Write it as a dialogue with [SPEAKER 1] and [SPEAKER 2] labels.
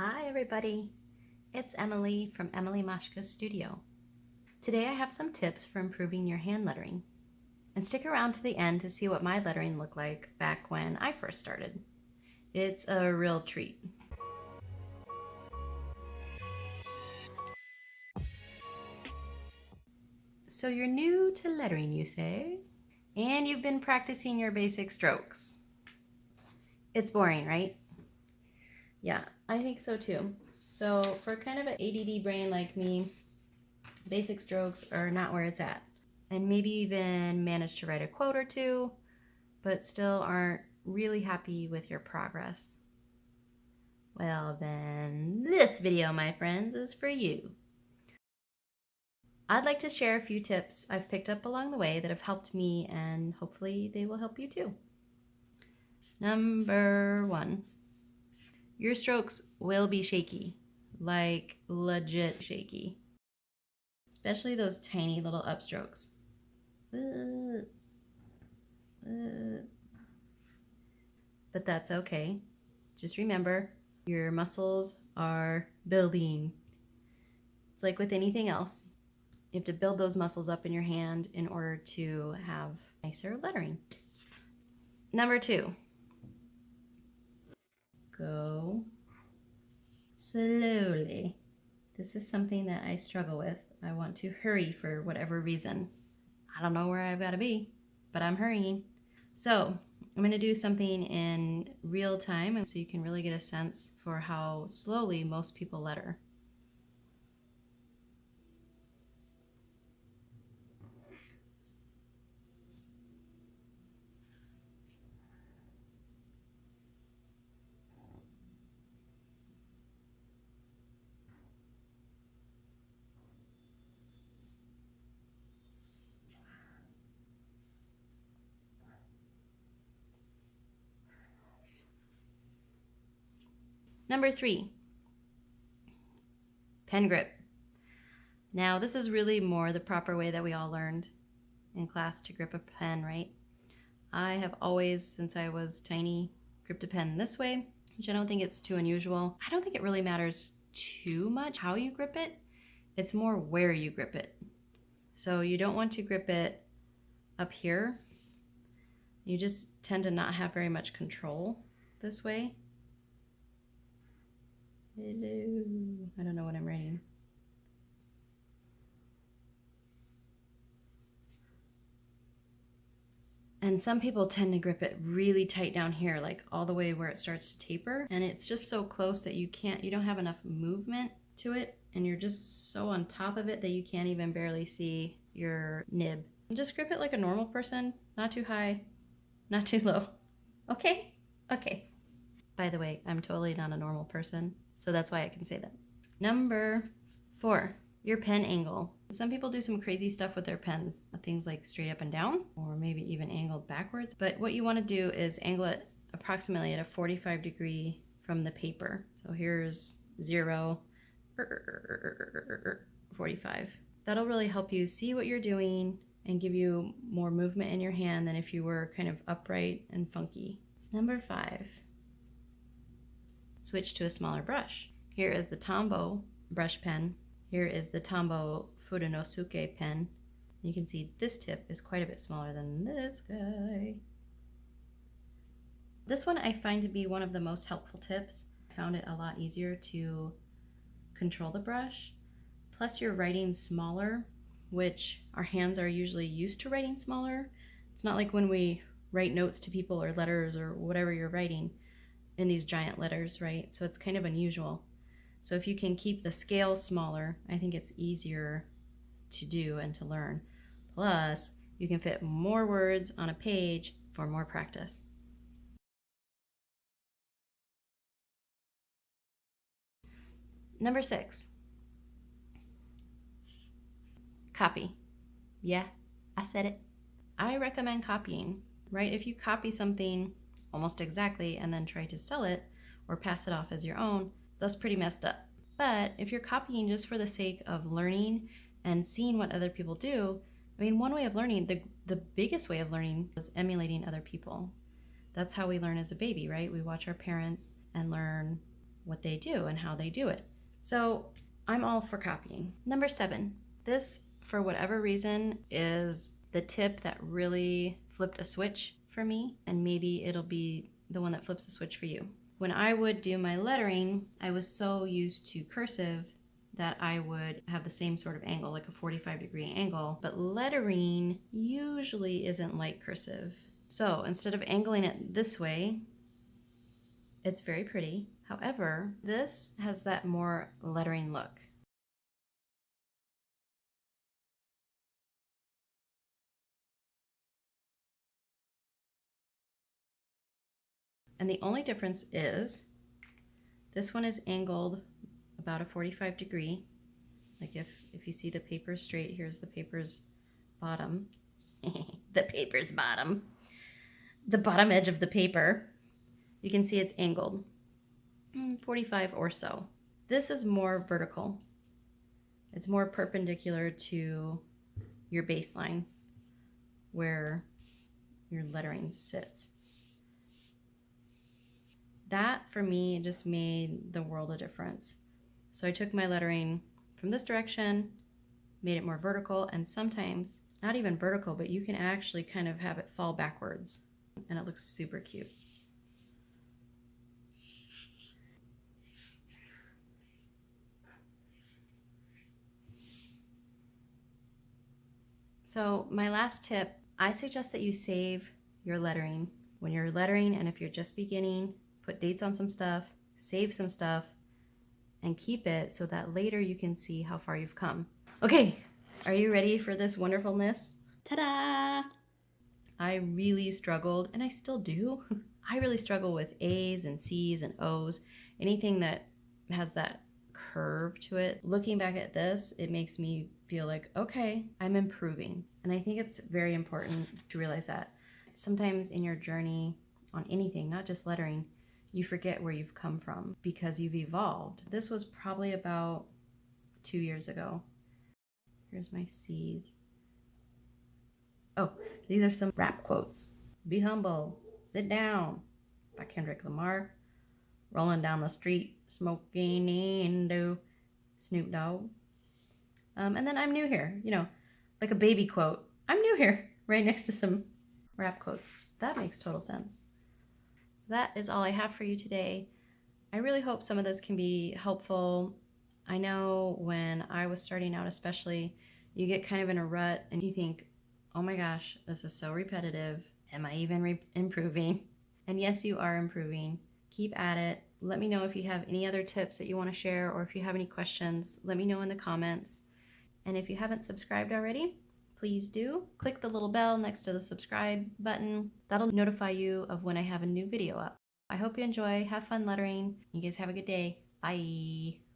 [SPEAKER 1] Hi everybody, it's Emily from emilymaschkastudio. Today I have some tips for improving your hand lettering. And stick around to the end to see what my lettering looked like back when I first started. It's a real treat. So you're new to lettering, you say? And you've been practicing your basic strokes. It's boring, right? Yeah, I think so too. So for kind of an ADD brain like me, basic strokes are not where it's at. And maybe even manage to write a quote or two, but still aren't really happy with your progress. Well then, this video, my friends, is for you. I'd like to share a few tips I've picked up along the way that have helped me, and hopefully they will help you too. Number 1, your strokes will be shaky, like legit shaky, especially those tiny little upstrokes. But that's okay. Just remember, your muscles are building. It's like with anything else. You have to build those muscles up in your hand in order to have nicer lettering. Number 2, go slowly. This is something that I struggle with. I want to hurry for whatever reason. I don't know where I've got to be, but I'm hurrying. So I'm going to do something in real time so you can really get a sense for how slowly most people letter. Number 3, pen grip. Now this is really more the proper way that we all learned in class to grip a pen, right? I have always, since I was tiny, gripped a pen this way, which I don't think it's too unusual. I don't think it really matters too much how you grip it. It's more where you grip it. So you don't want to grip it up here. You just tend to not have very much control this way. Hello. I don't know what I'm writing. And some people tend to grip it really tight down here, like all the way where it starts to taper. And it's just so close that you don't have enough movement to it. And you're just so on top of it that you can't even barely see your nib. Just grip it like a normal person, not too high, not too low. Okay? Okay. By the way, I'm totally not a normal person, so that's why I can say that. Number 4, your pen angle. Some people do some crazy stuff with their pens, things like straight up and down, or maybe even angled backwards. But what you want to do is angle it approximately at a 45 degree from the paper. So here's 0, 45. That'll really help you see what you're doing and give you more movement in your hand than if you were kind of upright and funky. Number 5, switch to a smaller brush. Here is the Tombow brush pen. Here is the Tombow Furunosuke pen. You can see this tip is quite a bit smaller than this guy. This one I find to be one of the most helpful tips. I found it a lot easier to control the brush. Plus you're writing smaller, which our hands are usually used to writing smaller. It's not like when we write notes to people or letters or whatever you're writing in these giant letters, right? So it's kind of unusual. So if you can keep the scale smaller, I think it's easier to do and to learn. Plus, you can fit more words on a page for more practice. Number 6, copy. Yeah, I said it. I recommend copying, right? If you copy something almost exactly and then try to sell it or pass it off as your own, that's pretty messed up. But if you're copying just for the sake of learning and seeing what other people do, I mean, one way of learning, the biggest way of learning is emulating other people. That's how we learn as a baby, right? We watch our parents and learn what they do and how they do it. So I'm all for copying. Number 7, this, for whatever reason, is the tip that really flipped a switch for me, and maybe it'll be the one that flips the switch for you. When I would do my lettering, I was so used to cursive that I would have the same sort of angle, like a 45-degree angle, but lettering usually isn't like cursive. So instead of angling it this way, it's very pretty. However, this has that more lettering look. And the only difference is this one is angled about a 45 degree. Like if you see the paper straight, here's the paper's bottom. The paper's bottom. The bottom edge of the paper. You can see it's angled 45 or so. This is more vertical. It's more perpendicular to your baseline where your lettering sits. That for me just made the world of difference. So I took my lettering from this direction, made it more vertical, and sometimes not even vertical, but you can actually kind of have it fall backwards, and it looks super cute. So my last tip, I suggest that you save your lettering. When you're lettering, and if you're just beginning, put dates on some stuff, save some stuff, and keep it so that later you can see how far you've come. Okay, are you ready for this wonderfulness? Ta-da! I really struggled, and I still do. I really struggle with A's and C's and O's, anything that has that curve to it. Looking back at this, it makes me feel like, okay, I'm improving. And I think it's very important to realize that. Sometimes in your journey on anything, not just lettering, you forget where you've come from because you've evolved. This was probably about 2 years ago. Here's my C's. Oh, these are some rap quotes. Be humble, sit down, by Kendrick Lamar. Rolling down the street, smoking Indo, Snoop Dogg. And then I'm new here, like a baby quote. I'm new here, right next to some rap quotes. That makes total sense. So that is all I have for you today. I really hope some of this can be helpful. I know when I was starting out especially, you get kind of in a rut and you think, oh my gosh, this is so repetitive. Am I even improving? And yes, you are improving. Keep at it. Let me know if you have any other tips that you want to share, or if you have any questions, let me know in the comments. And if you haven't subscribed already, please do. Click the little bell next to the subscribe button. That'll notify you of when I have a new video up. I hope you enjoy. Have fun lettering. You guys have a good day. Bye.